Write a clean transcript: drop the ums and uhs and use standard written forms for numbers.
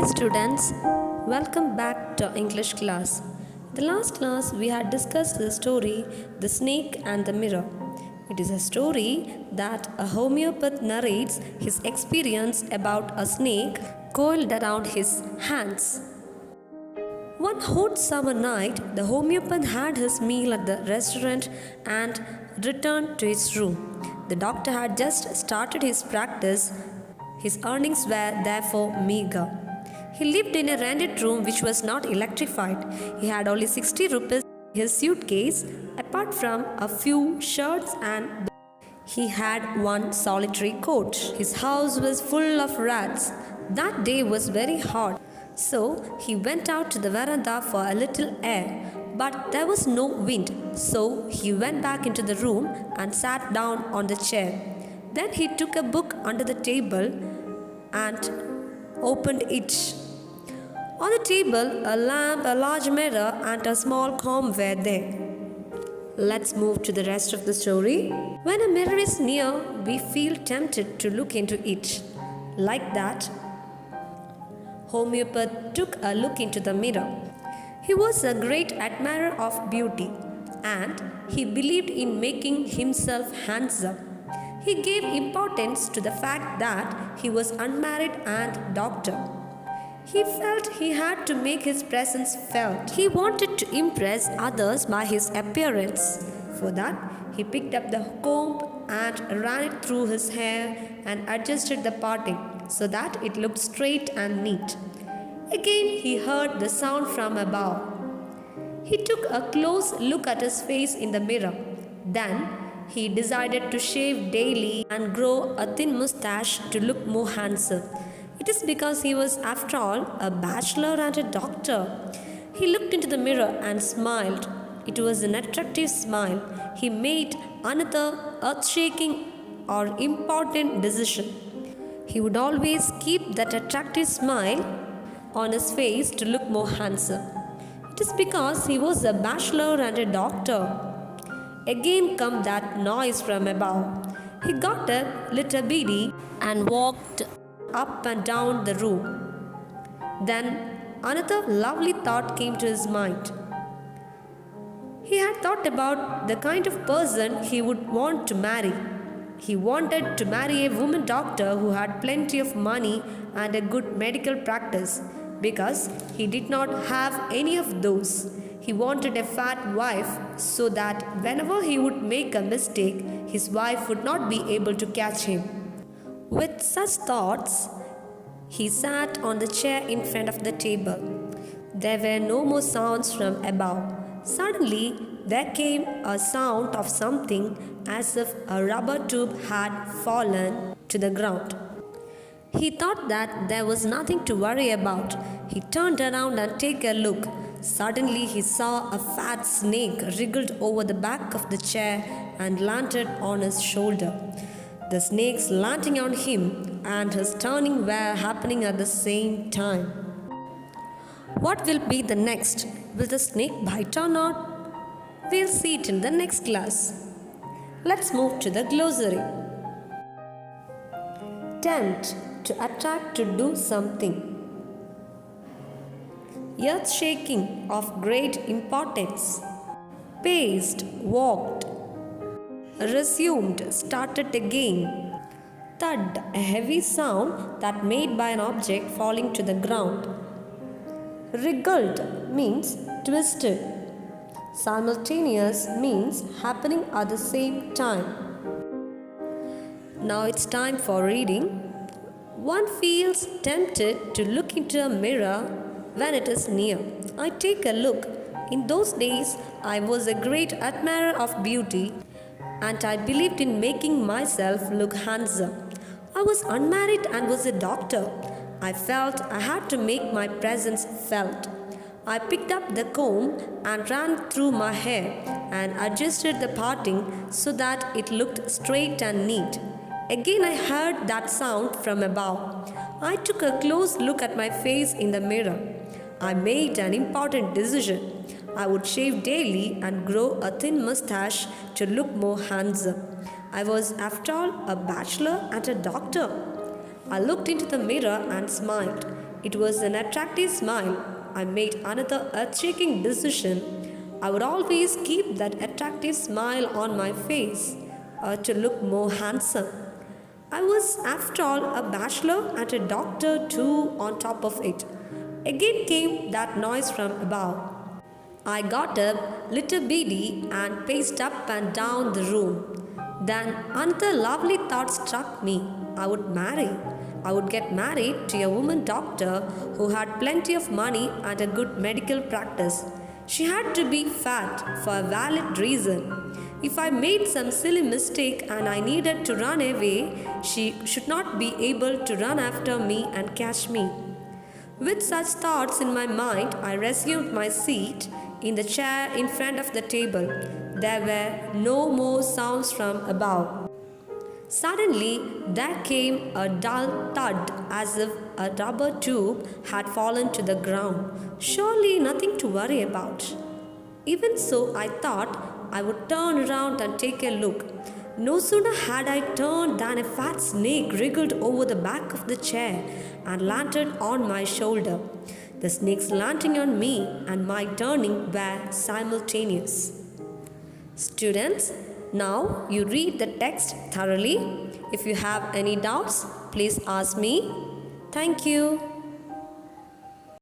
students, welcome back to English class. The last class we had discussed the story The Snake and the Mirror. It is a story that a homeopath narrates his experience about a snake coiled around his hands. One hot summer night, the homeopath had his meal at the restaurant and returned to his room. The doctor had just started his practice. His earnings were therefore meager. He lived in a rented room which was not electrified. He had only 60 rupees in his suitcase, apart from a few shirts and he had one solitary coat. His house was full of rats. That day was very hot, so he went out to the veranda for a little air. But there was no wind, so he went back into the room and sat down on the chair. Then he took a book under the table and opened it. On the table, a lamp, a large mirror, and a small comb were there. Let's move to the rest of the story. When a mirror is near, we feel tempted to look into it. Like that, homeopath took a look into the mirror. He was a great admirer of beauty, and he believed in making himself handsome. He gave importance to the fact that he was unmarried and doctor. He felt he had to make his presence felt. He wanted to impress others by his appearance. For that, he picked up the comb and ran it through his hair and adjusted the parting so that it looked straight and neat. Again, he heard the sound from above. He took a close look at his face in the mirror. Then, he decided to shave daily and grow a thin mustache to look more handsome. It is because he was, after all, a bachelor and a doctor. He looked into the mirror and smiled. It was an attractive smile. He made another earth-shaking or important decision. He would always keep that attractive smile on his face to look more handsome. It is because he was a bachelor and a doctor. Again come that noise from above. He got up, lit a bidi, and walked up and down the room. Then another lovely thought came to his mind. He had thought about the kind of person he would want to marry. He wanted to marry a woman doctor who had plenty of money and a good medical practice, because he did not have any of those. He wanted a fat wife so that whenever he would make a mistake, his wife would not be able to catch him. With such thoughts, he sat on the chair in front of the table. There were no more sounds from above. Suddenly, there came a sound of something as if a rubber tube had fallen to the ground. He thought that there was nothing to worry about. He turned around and took a look. Suddenly he saw a fat snake wriggled over the back of the chair and landed on his shoulder. The snake's landing on him and his turning were happening at the same time. What will be the next? Will the snake bite or not? We'll see it in the next class. Let's move to the glossary. Tempt, to attract to do something. Earth-shaking, of great importance. Paced, walked. Resumed, started again. Thud, a heavy sound that made by an object falling to the ground. Wriggled means twisted. Simultaneous means happening at the same time. Now it's time for reading. One feels tempted to look into a mirror when it is near. I take a look. In those days, I was a great admirer of beauty, and I believed in making myself look handsome. I was unmarried and was a doctor. I felt I had to make my presence felt. I picked up the comb and ran it through my hair and adjusted the parting so that it looked straight and neat. Again I heard that sound from above. I took a close look at my face in the mirror. I made an important decision. I would shave daily and grow a thin mustache to look more handsome. I was, after all, a bachelor and a doctor. I looked into the mirror and smiled. It was an attractive smile. I made another earth-shaking decision. I would always keep that attractive smile on my face to look more handsome. I was, after all, a bachelor and a doctor too on top of it. Again came that noise from above. I got up, lit a beady, and paced up and down the room. Then another lovely thought struck me. I would marry. I would get married to a woman doctor who had plenty of money and a good medical practice. She had to be fat for a valid reason. If I made some silly mistake and I needed to run away, she should not be able to run after me and catch me. With such thoughts in my mind, I resumed my seat in the chair in front of the table. There were no more sounds from above. Suddenly, there came a dull thud as if a rubber tube had fallen to the ground. Surely nothing to worry about. Even so, I thought I would turn around and take a look. No sooner had I turned than a fat snake wriggled over the back of the chair and landed on my shoulder. The snake's landing on me and my turning were simultaneous. Students, now you read the text thoroughly. If you have any doubts, please ask me. Thank you.